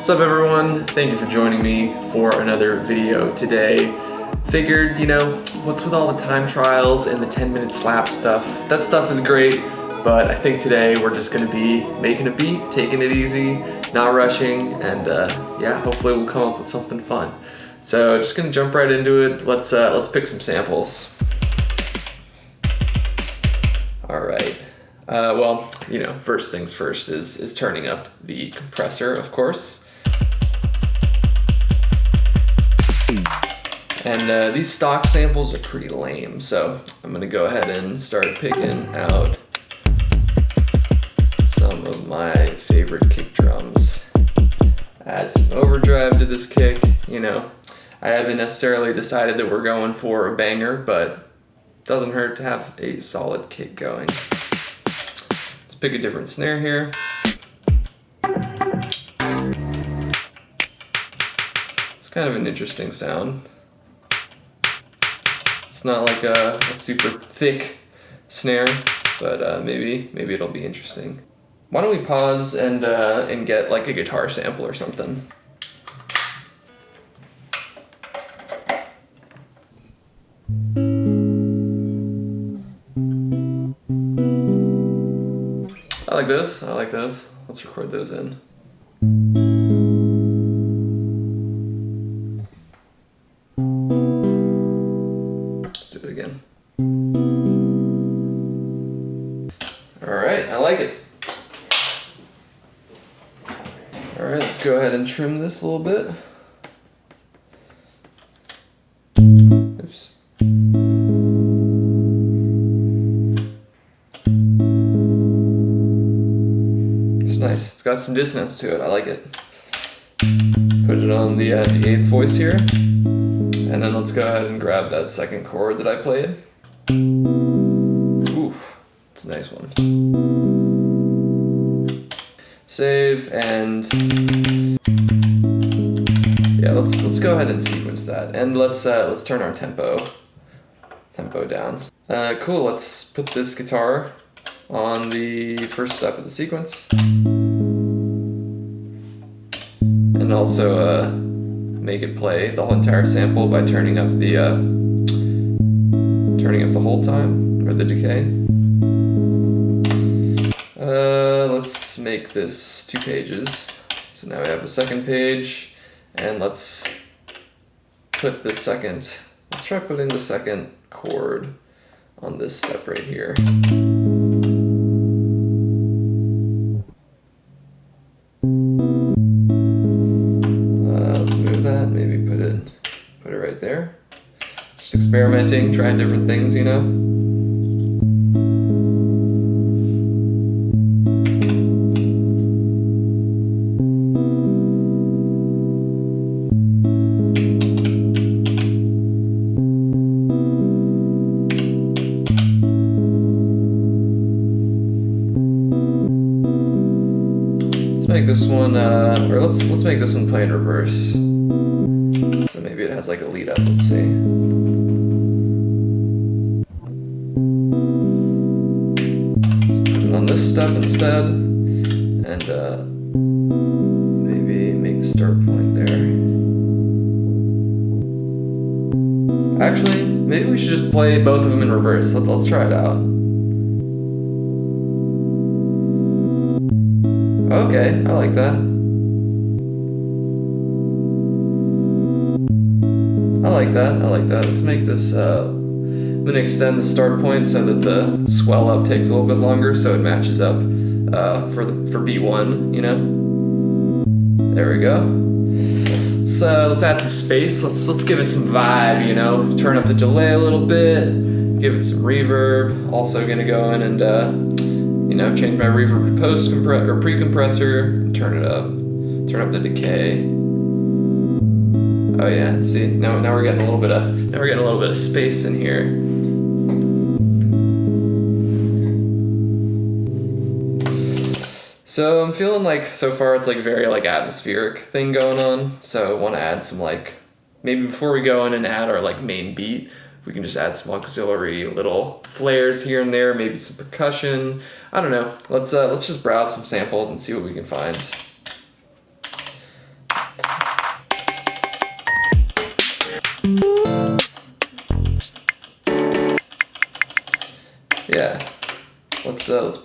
What's up everyone? Thank you for joining me for another video today. Figured, what's with all the time trials and the 10-minute slap stuff? That stuff is great, but I think today we're just gonna be making a beat, taking it easy, not rushing, and yeah, hopefully we'll come up with something fun. So just gonna jump right into it. Let's pick some samples. All right. Well, first things first is turning up the compressor, of course. And these stock samples are pretty lame, so I'm gonna go ahead and start picking out some of my favorite kick drums. Add some overdrive to this kick. I haven't necessarily decided that we're going for a banger, but doesn't hurt to have a solid kick going. Let's pick a different snare here. It's kind of an interesting sound. It's not like a super thick snare, but maybe it'll be interesting. Why don't we pause and get like a guitar sample or something? I like this. Let's record those in. Let's do it again. All right, I like it. All right, let's go ahead and trim this a little bit. Oops. Nice. It's got some dissonance to it. I like it. Put it on the 8th voice here, and then let's go ahead and grab that second chord that I played. Ooh, it's a nice one. Save, and yeah, let's go ahead and sequence that, and let's turn our tempo down. Cool. Let's put this guitar on the first step of the sequence. And also make it play the whole entire sample by turning up the hold time or the decay. Let's make this 2 pages. So now we have a second page, and let's try putting the second chord on this step right here. Put it right there. Just experimenting, trying different things, Let's make this one, or let's make this one play in reverse. So maybe it has like a lead up, let's see. Let's put it on this step instead, and maybe make the start point there. Actually, maybe we should just play both of them in reverse. Let's try it out. Okay, I like that. I like that. Let's make this, I'm gonna extend the start point so that the swell up takes a little bit longer so it matches up for B1, There we go. Let's add some space. Let's give it some vibe, Turn up the delay a little bit, give it some reverb. Also gonna go in and change my reverb to pre-compressor and turn up the decay. Oh yeah, see, now we're getting a little bit of space in here. So I'm feeling like so far it's like very like atmospheric thing going on. So I want to add some maybe before we go in and add our main beat, we can just add some auxiliary little flares here and there, maybe some percussion. I don't know. Let's just browse some samples and see what we can find.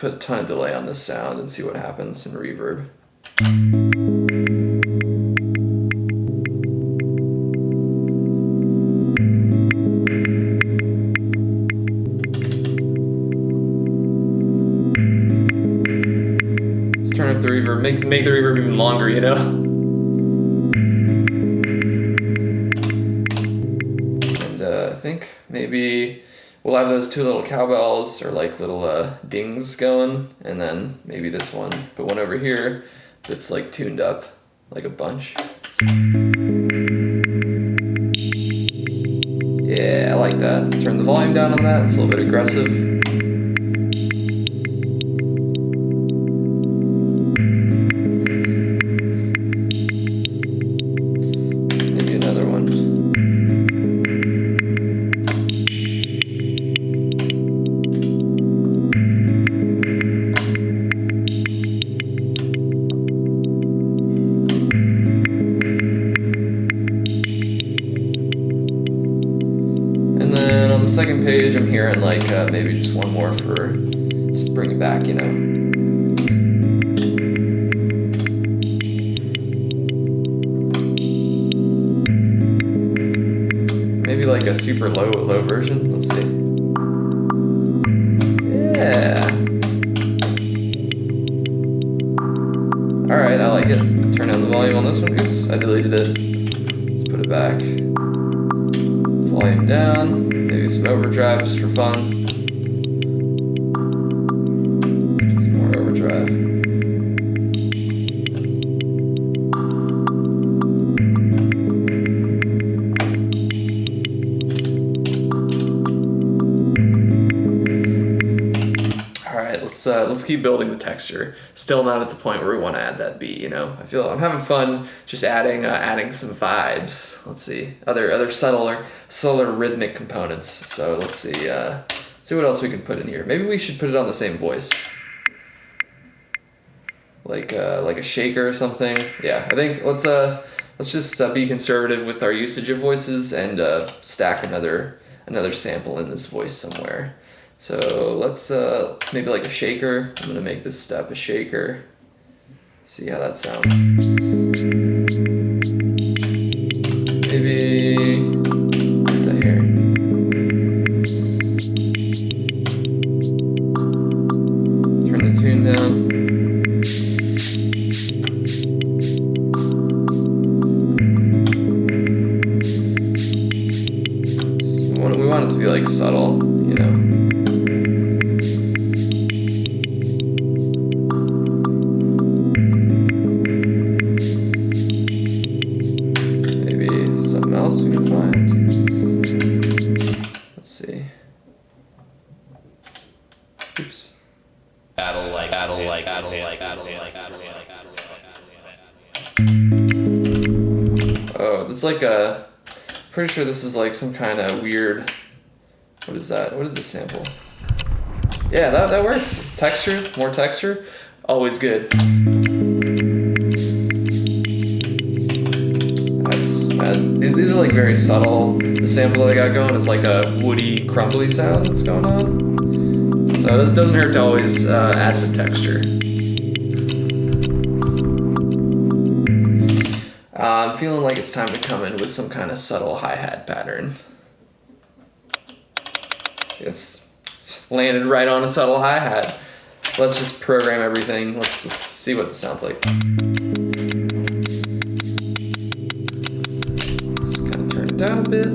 put a ton of delay on this sound and see what happens in reverb. Let's turn up the reverb, make the reverb even longer, you know? And I think maybe we'll have those two little cowbells or like little dings going, and then maybe this one, put one over here that's like tuned up like a bunch. Yeah, I like that. Let's turn the volume down on that. It's a little bit aggressive. Maybe another one. And then on the second page, I'm hearing like maybe just one more for just bring it back, you know. Maybe like a super low version. Let's see. Yeah. All right, I like it. Turn down the volume on this one. Oops, I deleted it. Let's put it back. Volume down, maybe some overdrive just for fun. Let's put some more overdrive. Alright, let's keep building the texture. Still not at the point where we want to add that beat, you know? I feel I'm having fun just adding some vibes. Let's see. Other subtler rhythmic components. So let's see what else we can put in here. Maybe we should put it on the same voice. Like a shaker or something. Yeah, I think let's just be conservative with our usage of voices and stack another sample in this voice somewhere. So let's maybe like a shaker. I'm gonna make this step a shaker. See how that sounds. Maybe the hair. Turn the tune down. We want it to be like subtle, you know. We can find. Let's see. Oops. Oh, that's like a. Pretty sure this is like some kind of weird. What is that? What is this sample? Yeah, that works. Texture, more texture, always good. These are like very subtle. The sample that I got going is like a woody, crumbly sound that's going on. So it doesn't hurt to always add some texture. I'm feeling like it's time to come in with some kind of subtle hi-hat pattern. It's landed right on a subtle hi-hat. Let's just program everything. Let's see what this sounds like. Down a bit.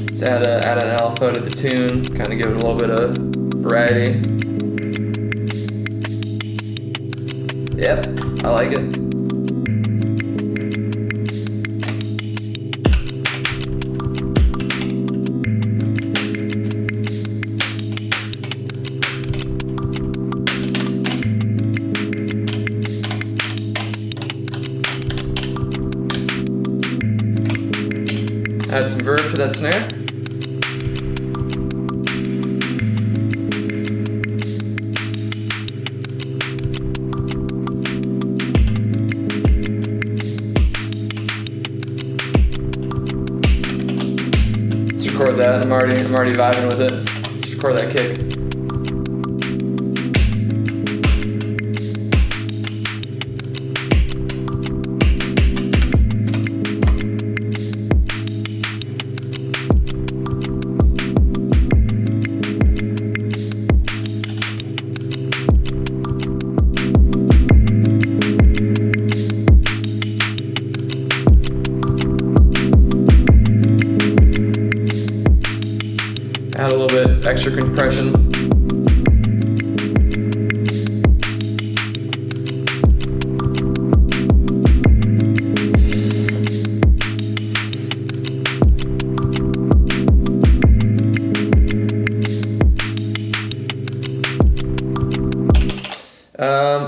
Let's add an alpha to the tune, kind of give it a little bit of variety. Yep, I like it. Add some verb to that snare. Let's record that. I'm already vibing with it. Let's record that kick. compression.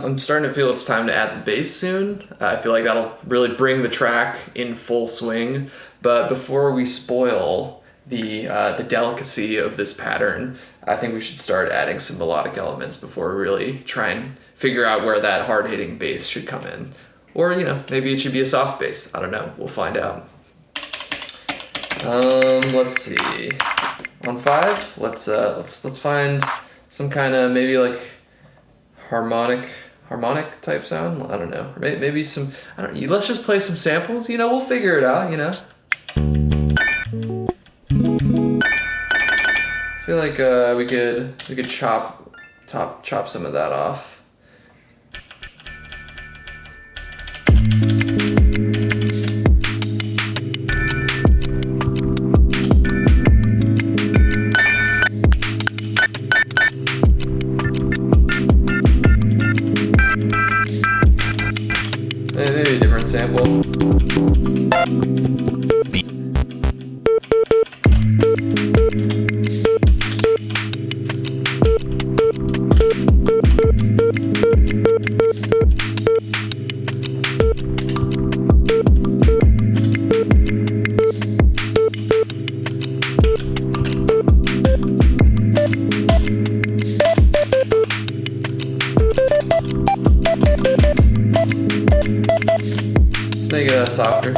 I'm starting to feel it's time to add the bass soon. I feel like that'll really bring the track in full swing. But before we spoil the delicacy of this pattern, I think we should start adding some melodic elements before we really try and figure out where that hard-hitting bass should come in. Or, you know, maybe it should be a soft bass. I don't know. We'll find out. Let's see. On 5, let's find some kind of maybe like harmonic type sound. I don't know. Maybe some. I don't. Let's just play some samples. You know, we'll figure it out. You know. I feel like we could chop some of that off. Maybe a different sample. Let's make it softer.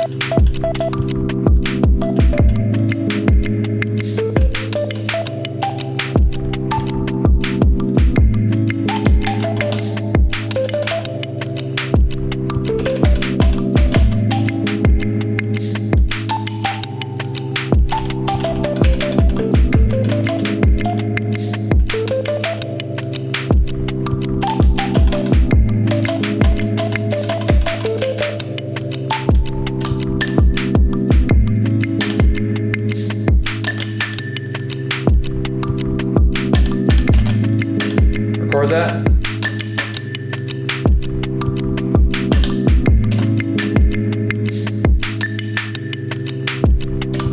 Record that.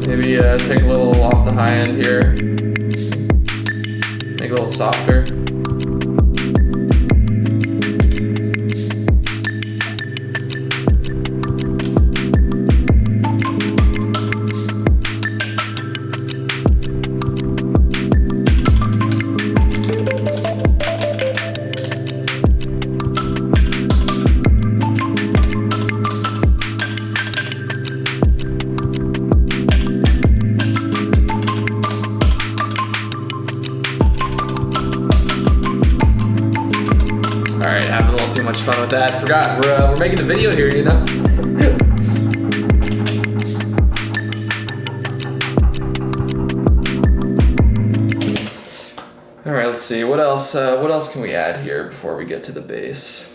Maybe take a little off the high end here. Make it a little softer. Alright, having a little too much fun with that. Forgot, we're making a video here, you know? Alright, let's see. What else can we add here before we get to the bass?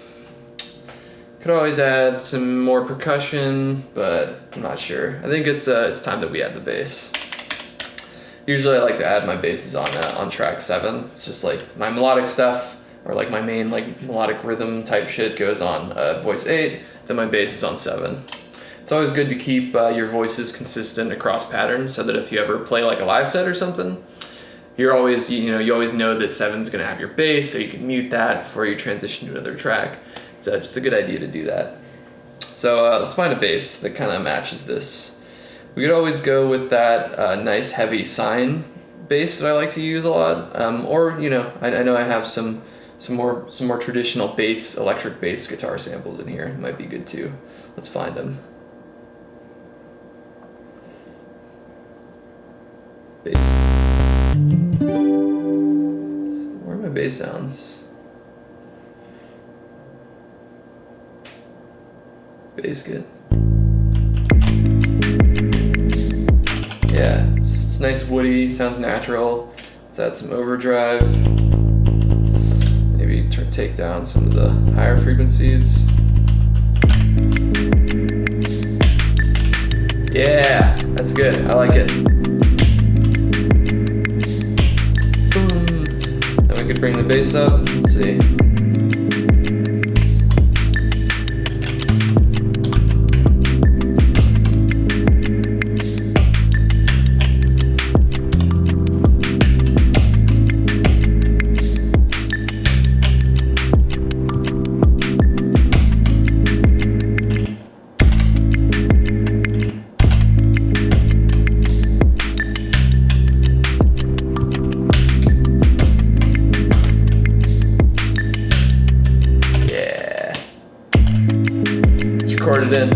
Could always add some more percussion, but I'm not sure. I think it's time that we add the bass. Usually I like to add my basses on track 7. It's just like my melodic stuff, or like my main like melodic rhythm type shit goes on voice 8, then my bass is on 7. It's always good to keep your voices consistent across patterns so that if you ever play like a live set or something, you always know that 7's gonna have your bass, so you can mute that before you transition to another track. It's just a good idea to do that. So let's find a bass that kind of matches this. We could always go with that nice heavy sine bass that I like to use a lot, or you know, I know I have some more traditional bass, electric bass guitar samples in here. It might be good too. Let's find them. Bass. Where are my bass sounds? Bass good. Yeah, it's nice woody, sounds natural. Let's add some overdrive. Maybe take down some of the higher frequencies. Yeah, that's good. I like it. Boom. could bring the bass up. Let's see. Record it in.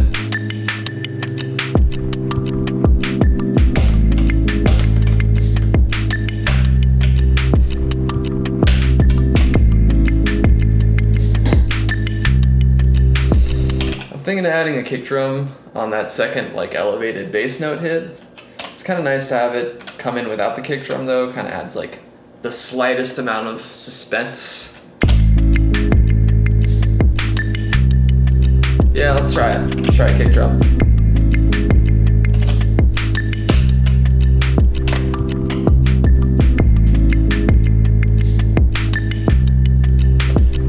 I'm thinking of adding a kick drum on that second like elevated bass note hit. It's kind of nice to have it come in without the kick drum though. Kind of adds like the slightest amount of suspense. Yeah, let's try it. Let's try a kick drum.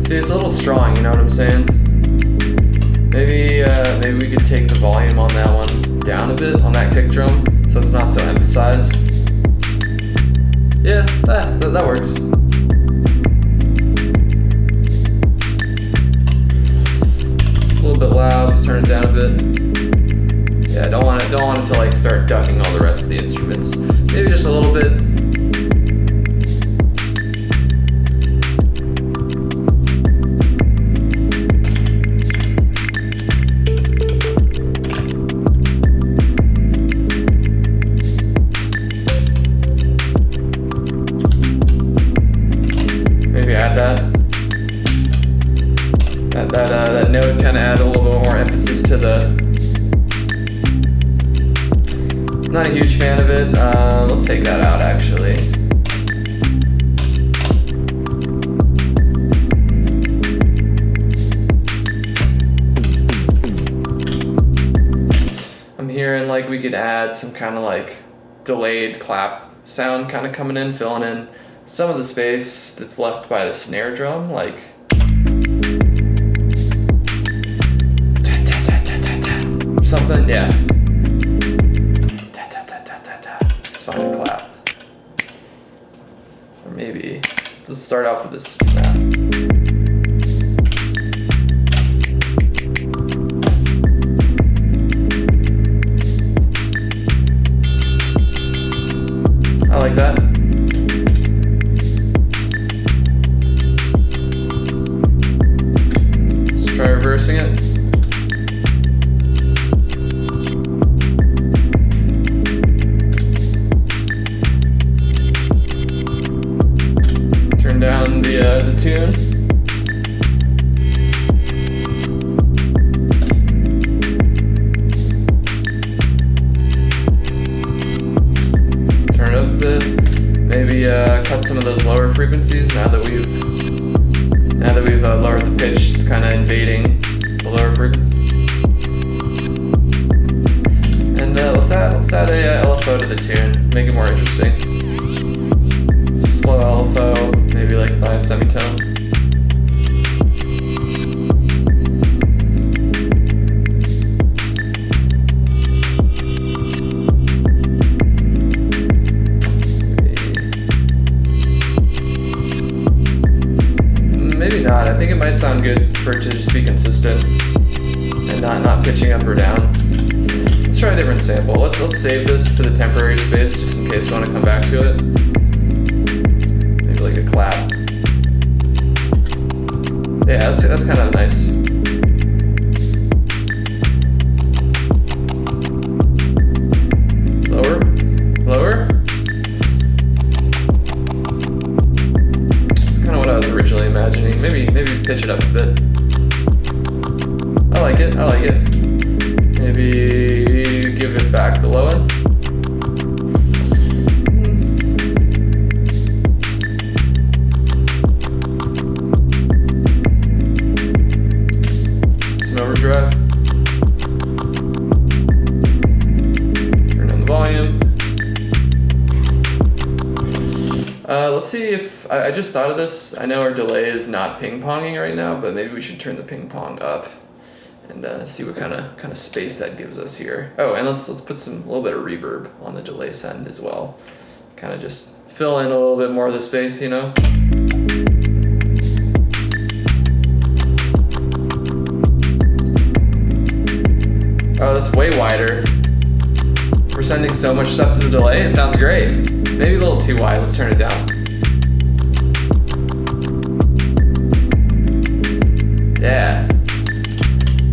See, it's a little strong, you know what I'm saying? Maybe we could take the volume on that one down a bit, on that kick drum, so it's not so emphasized. Yeah, that works. A little bit loud. Let's turn it down a bit. Yeah, don't want it to like start ducking all the rest of the instruments. Maybe just a little bit. Maybe add that. That note kind of add a little bit more emphasis to the. Not a huge fan of it. Let's take that out actually. I'm hearing like we could add some kind of like delayed clap sound kind of coming in, filling in some of the space that's left by the snare drum, like. Something, yeah. Let's find a clap. Or maybe, let's start off with this snap. I like that. Let's try reversing it. Down the tune. Turn it up a bit. Maybe cut some of those lower frequencies now that we've lowered the pitch. It's kind of invading the lower frequency. And let's add a LFO to the tune. Make it more interesting. Slow LFO. Maybe like by a semitone. Maybe not. I think it might sound good for it to just be consistent and not pitching up or down. Let's try a different sample. Let's save this to the temporary space just in case we want to come back to it. Like a clap. Yeah, that's kind of nice. Lower. That's kind of what I was originally imagining. Maybe pitch it up a bit. I like it. Maybe give it back the low end. Overdrive. Turn on the volume. Let's see see if, I just thought of this. I know our delay is not ping-ponging right now, but maybe we should turn the ping-pong up and see what kind of space that gives us here. Oh, and let's put a little bit of reverb on the delay send as well. Kind of just fill in a little bit more of the space, you know? Oh, that's way wider. We're sending so much stuff to the delay, it sounds great. Maybe a little too wide, let's turn it down. Yeah.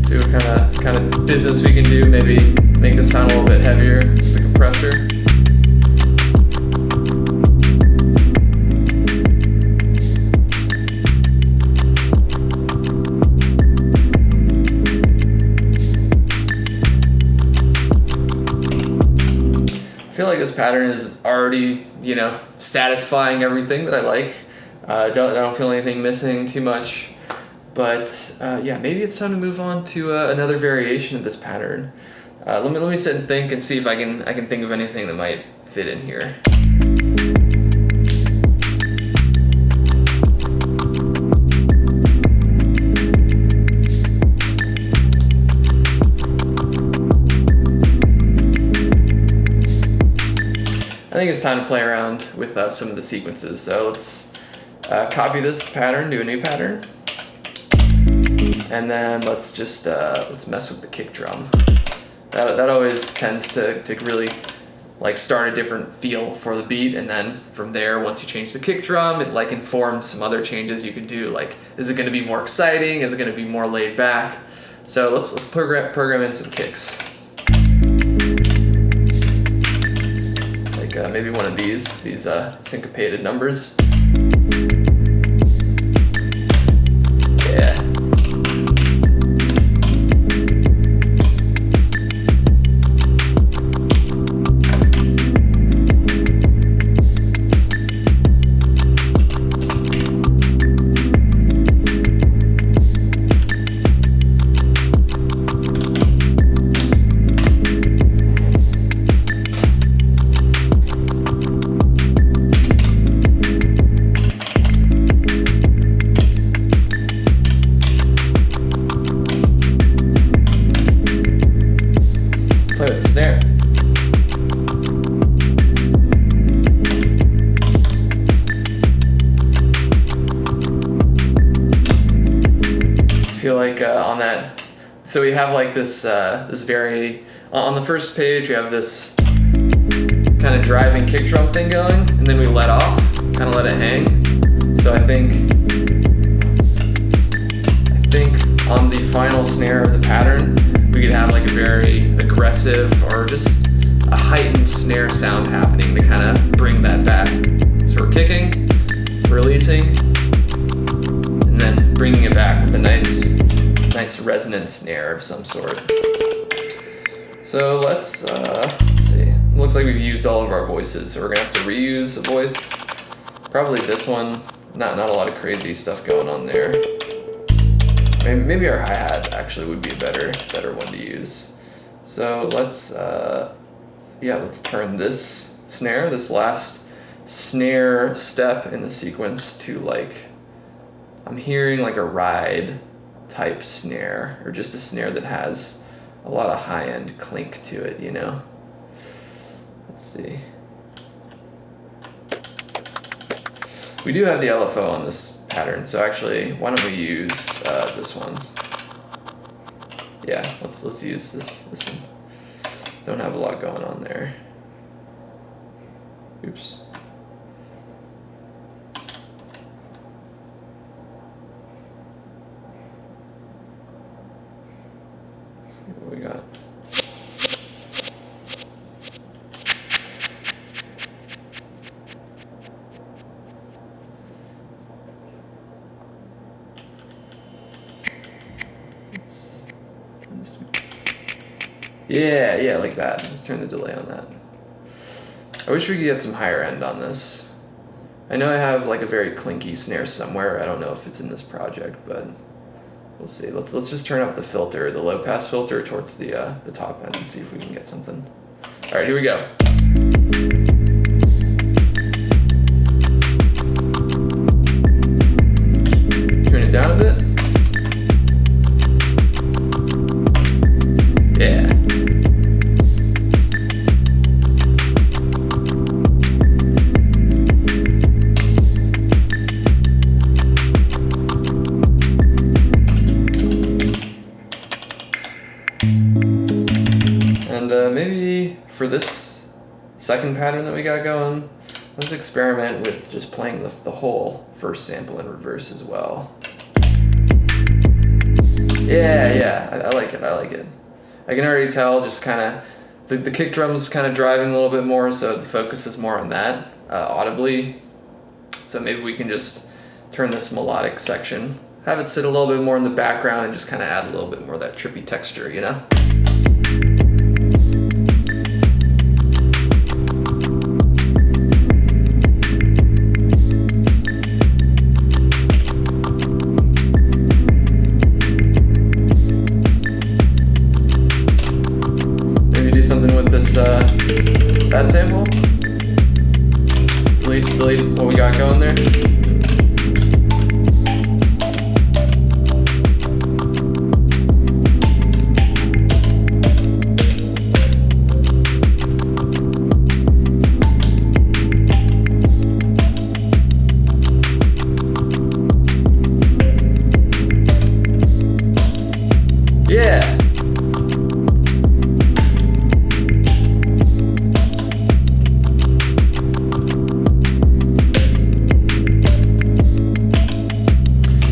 See what kind of business we can do, maybe make this sound a little bit heavier with the compressor. I feel like this pattern is already, you know, satisfying everything that I like. I don't feel anything missing too much. But yeah, maybe it's time to move on to another variation of this pattern. Let me sit and think and see if I can think of anything that might fit in here. I think it's time to play around with some of the sequences. So let's copy this pattern, do a new pattern. And then let's mess with the kick drum. That always tends to really like start a different feel for the beat, and then from there, once you change the kick drum, it like informs some other changes you can do. Like, is it going to be more exciting? Is it going to be more laid back? So let's program in some kicks. Like maybe one of these syncopated numbers. Yeah. Play with the snare. I feel like on that, so we have like this very, on the first page we have this kind of driving kick drum thing going, and then we let off, kind of let it hang. So I think on the final snare of the pattern, we could have like a very aggressive or just a heightened snare sound happening to kind of bring that back. So we're kicking, releasing, and then bringing it back with a nice resonant snare of some sort. So let's see. It looks like we've used all of our voices, so we're gonna have to reuse a voice. Probably this one. Not a lot of crazy stuff going on there. Maybe our hi-hat actually would be a better one to use. So let's turn this snare, this last snare step in the sequence, to like, I'm hearing like a ride type snare, or just a snare that has a lot of high-end clink to it, you know? Let's see. We do have the LFO on this pattern, so actually, why don't we use this one? Yeah, let's use this one. Don't have a lot going on there. Oops. Let's see what we got. Yeah, like that. Let's turn the delay on that. I wish we could get some higher end on this. I know I have like a very clinky snare somewhere. I don't know if it's in this project, but we'll see. Let's just turn up the filter, the low pass filter, towards the top end and see if we can get something. All right, here we go. for this second pattern that we got going, let's experiment with just playing the whole first sample in reverse as well. Yeah, I like it, I like it. I can already tell just kind of, the kick drum's kind of driving a little bit more, so the focus is more on that, audibly. So maybe we can just turn this melodic section, have it sit a little bit more in the background and just kind of add a little bit more of that trippy texture, you know? Something with this that sample. Delete what we got going there. Yeah.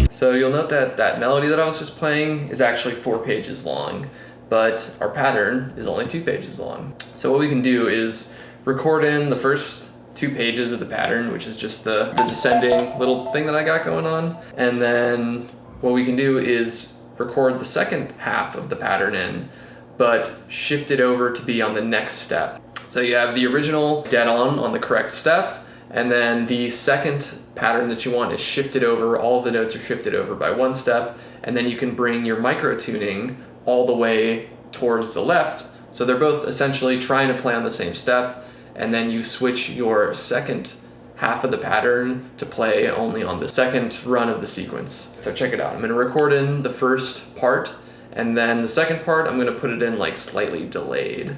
So you'll note that that melody that I was just playing is actually 4 pages long, but our pattern is only 2 pages long. So what we can do is record in the first 2 pages of the pattern, which is just the descending little thing that I got going on. And then what we can do is record the second half of the pattern in, but shift it over to be on the next step. So you have the original dead on the correct step, and then the second pattern that you want is shifted over, all of the notes are shifted over by 1 step, and then you can bring your micro tuning all the way towards the left. So they're both essentially trying to play on the same step, and then you switch your second half of the pattern to play only on the second run of the sequence. So check it out. I'm gonna record in the first part, and then the second part, I'm gonna put it in like slightly delayed.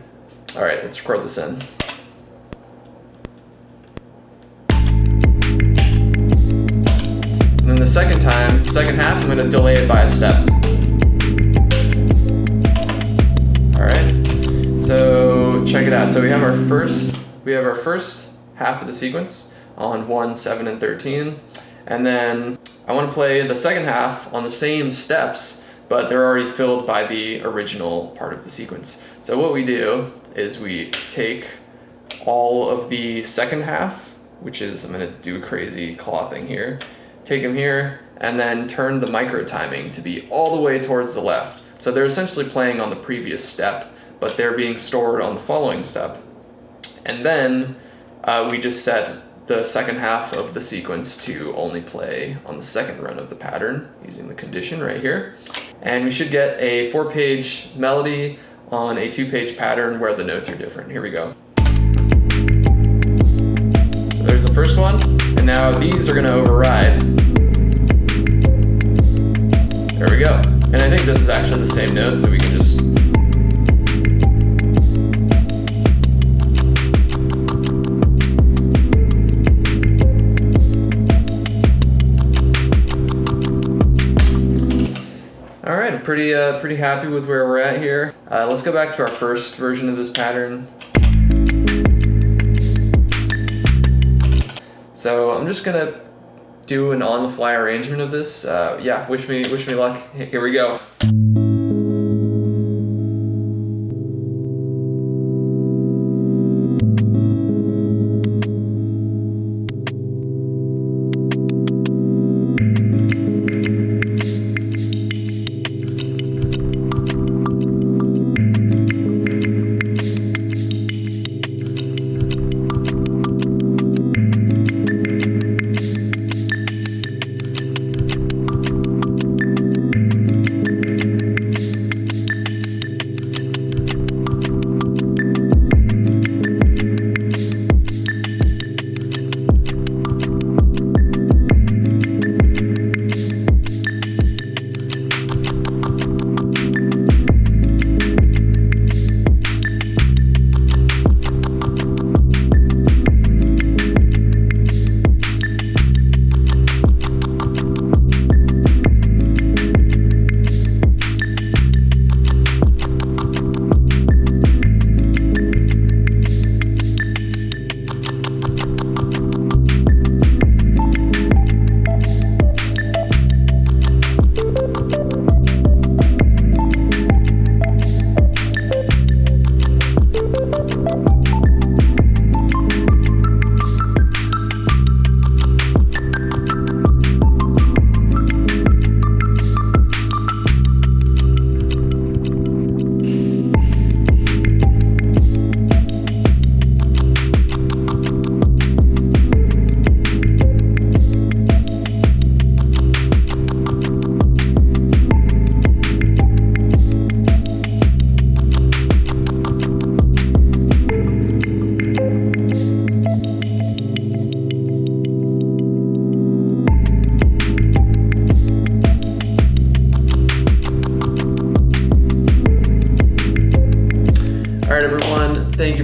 All right, let's record this in. And then the second time, the second half, I'm gonna delay it by a step. All right, so check it out. So we have our first half of the sequence on 1, 7, and 13. And then I wanna play the second half on the same steps, but they're already filled by the original part of the sequence. So what we do is we take all of the second half, which is, I'm gonna do a crazy claw thing here, take them here, and then turn the micro timing to be all the way towards the left. So they're essentially playing on the previous step, but they're being stored on the following step. And then we just set the second half of the sequence to only play on the second run of the pattern using the condition right here. And we should get a 4-page melody on a 2-page pattern where the notes are different. Here we go. So there's the first one, and now these are gonna override. There we go. And I think this is actually the same note, so we can just all right, I'm pretty happy with where we're at here. Let's go back to our first version of this pattern. So I'm just gonna do an on-the-fly arrangement of this. Yeah, wish me luck. Here we go.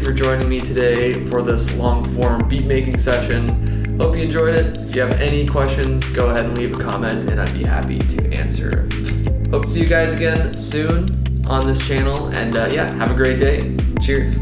for joining me today for this long-form beat-making session. Hope you enjoyed it. If you have any questions, go ahead and leave a comment and I'd be happy to answer. Hope to see you guys again soon on this channel, and yeah, have a great day. Cheers.